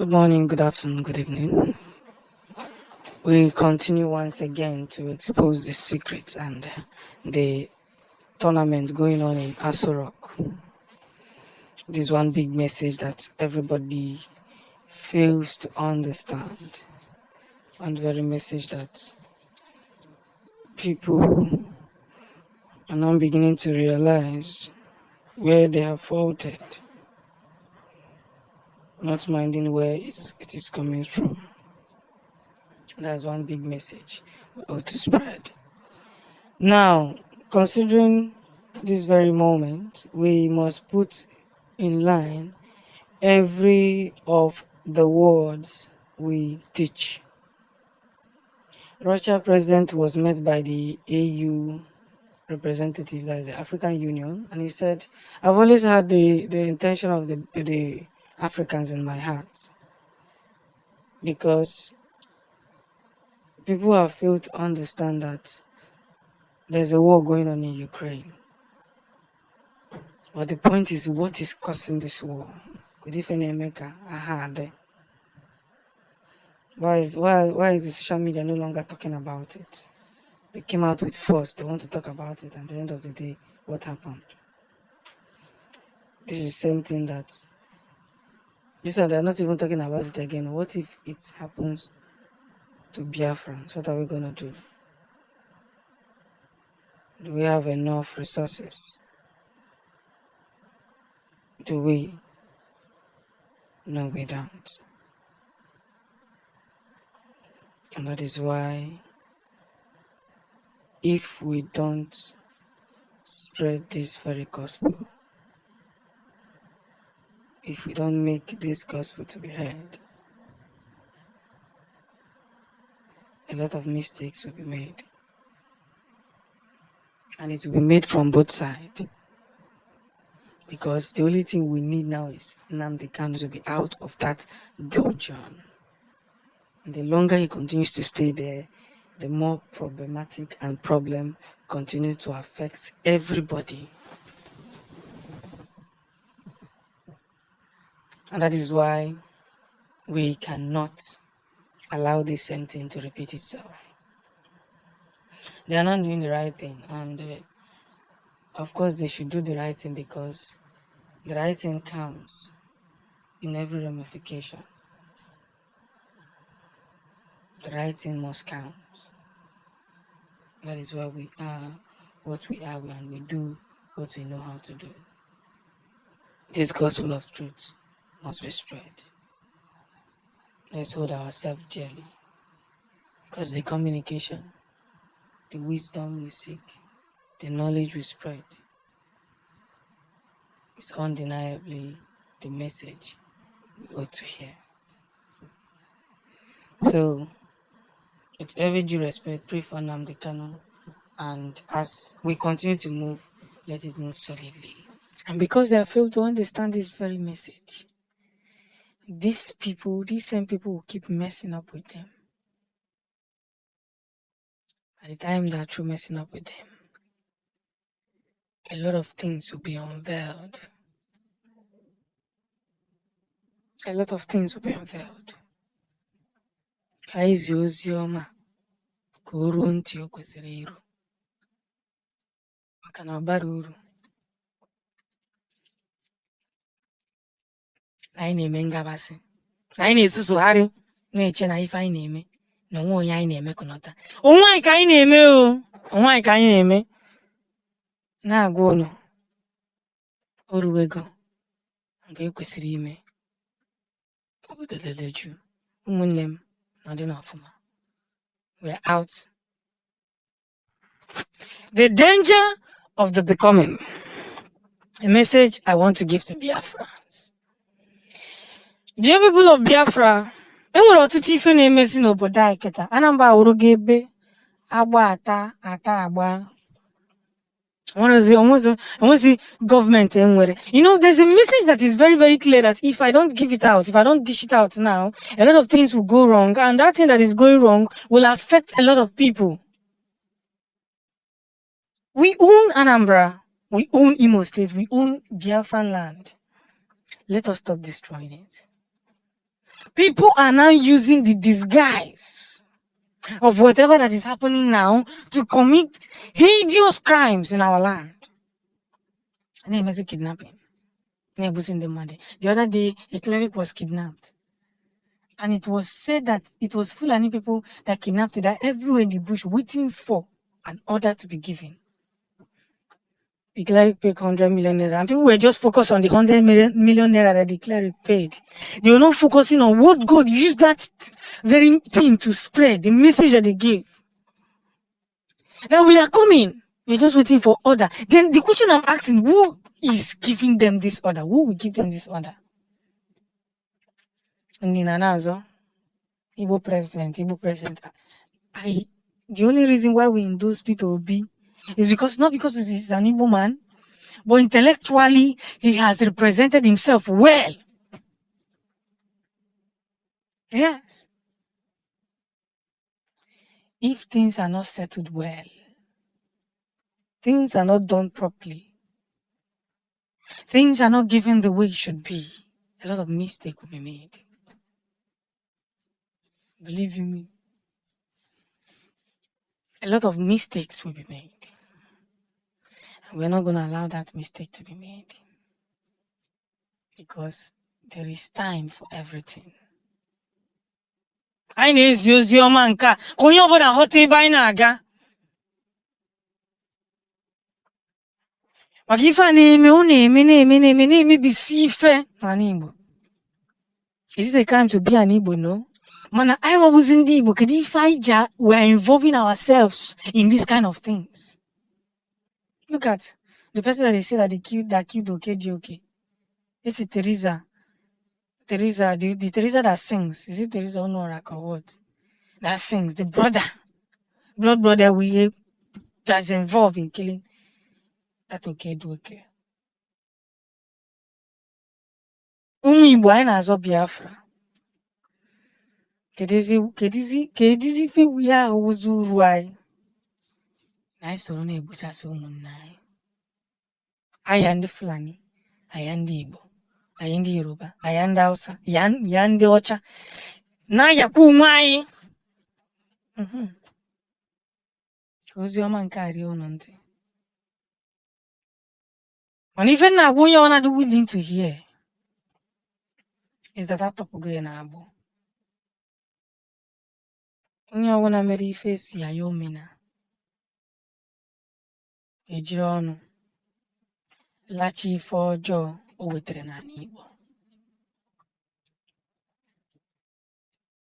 Good morning, good afternoon, good evening. We continue once again to expose the secrets and the tournament going on in Aso Rock. This is one big message that everybody fails to understand. One very message that people are now beginning to realize where they have faulted, not minding where it is coming from. That's one big message we ought to spread. Now, considering this very moment, we must put in line every of the words we teach. Russia president was met by the AU representative, that is the African Union, and he said, I've always had the intention of the Africans in my heart, because people have failed to understand that there's a war going on in Ukraine. But the point is, what is causing this war? Could if any America there? Why is the social media no longer talking about it? They came out with force, they want to talk about it, and at the end of the day, what happened? This is the same thing that this one they're not even talking about it again. What if it happens to Biafrans? What are we gonna do? Do we have enough resources? Do we? No, we don't. And that is why, if we don't spread this very gospel, if we don't make this gospel to be heard, a lot of mistakes will be made. And it will be made from both sides. Because the only thing we need now is Nnamdi Kanu to be out of that dungeon. And the longer he continues to stay there, the more problematic and problem continue to affect everybody. And that is why we cannot allow this same thing to repeat itself. They are not doing the right thing, and of course they should do the right thing, because the right thing counts in every ramification. The right thing must count. That is why we are what we are, and we do what we know how to do. This gospel of truth must be spread. Let's hold ourselves dearly, because the communication, the wisdom we seek, the knowledge we spread is undeniably the message we ought to hear. So, with every due respect, pray for Nnamdi Kanu, and as we continue to move, let it move solidly. And because they have failed to understand this very message, these same people will keep messing up with them. By the time they're through messing up with them, a lot of things will be unveiled. A lot of things will be unveiled. Ka ezi ozi ọma ka o ruo ntị o kwesịrị iru, maka na ọ bara uru. Anyị na-eme ngabasị, anyị na-esusugharị na-eche na ife anyị na-eme na onwe onye anyị na-emekọnọta. Onwe anyị ka anyị na-eme o, onwe anyị ka anyị na-eme. Na-agwa unu, o ruwego mgbe e kwesịrị ime obodo lele juu. Ụmụnne m nọdị n'ọfụma. We're out. The danger of the becoming. A message I want to give to Biafrans. Dear people of Biafra, enwere ọtụtụ ife na-emezi n'obodo anyị kịta. Anambra awụrụgo ebe agba ata agba. Onwezi government enwere. You know, there's a message that is very, very clear that if I don't give it out, if I don't dish it out now, a lot of things will go wrong, and that thing that is going wrong will affect a lot of people. We own Anambra, we own Imo State, we own Biafran land. Let us stop destroying it. People are now using the disguise of whatever that is happening now to commit hideous crimes in our land. And then there's kidnapping. The other day, a cleric was kidnapped. And it was said that it was Fulani people that kidnapped it, that everywhere in the bush waiting for an order to be given. The cleric paid 100 million naira, and people were just focused on the 100 million naira that the cleric paid. They were not focusing on what God used that very thing to spread, the message that they gave. Now we are coming. We're just waiting for order. Then the question I'm asking, who is giving them this order? Who will give them this order? Ninanazo, Igbo president. The only reason why we endorse Peter Obi is because, not because he's an Igbo man, but intellectually he has represented himself well. Yes. If things are not settled well, things are not done properly, things are not given the way it should be, a lot of mistakes will be made. Believe you me, a lot of mistakes will be made. And we're not going to allow that mistake to be made. Because there is time for everything. I need to use your man car. Can you open a hotel by Naga? Magifa name be sife. Is it a crime to be an Igbo? No. Man, I was in the Igbo. If we're involving ourselves in these kind of things. Look at the person that they say that killed Okeji. This is Teresa. The Teresa that sings. Is it Teresa Honorak or what? That sings. The blood brother that's involved in killing that Okeji. Igbo anyị na-azọ Biafra. Kedizi ife ya awụzi uru anyị na anyị soro na-egbuchasị ụmụnne anyị. Aya ndị Fulani, aya ndị Igbo, aya ndị Yoruba, aya ndị Hausa, ya ndị ọcha na-ayakwa onwe anyị. Ozi ọma nke a rie unu ntị. Mana ife na-agwa onye ọ na-adị willing to hear is that atọpụgo ya na-agbụ. Onye ọbụla mere ife si ya omena ejiri ọnụ lachi ife ọjọọ o wetere n'ala Igbo.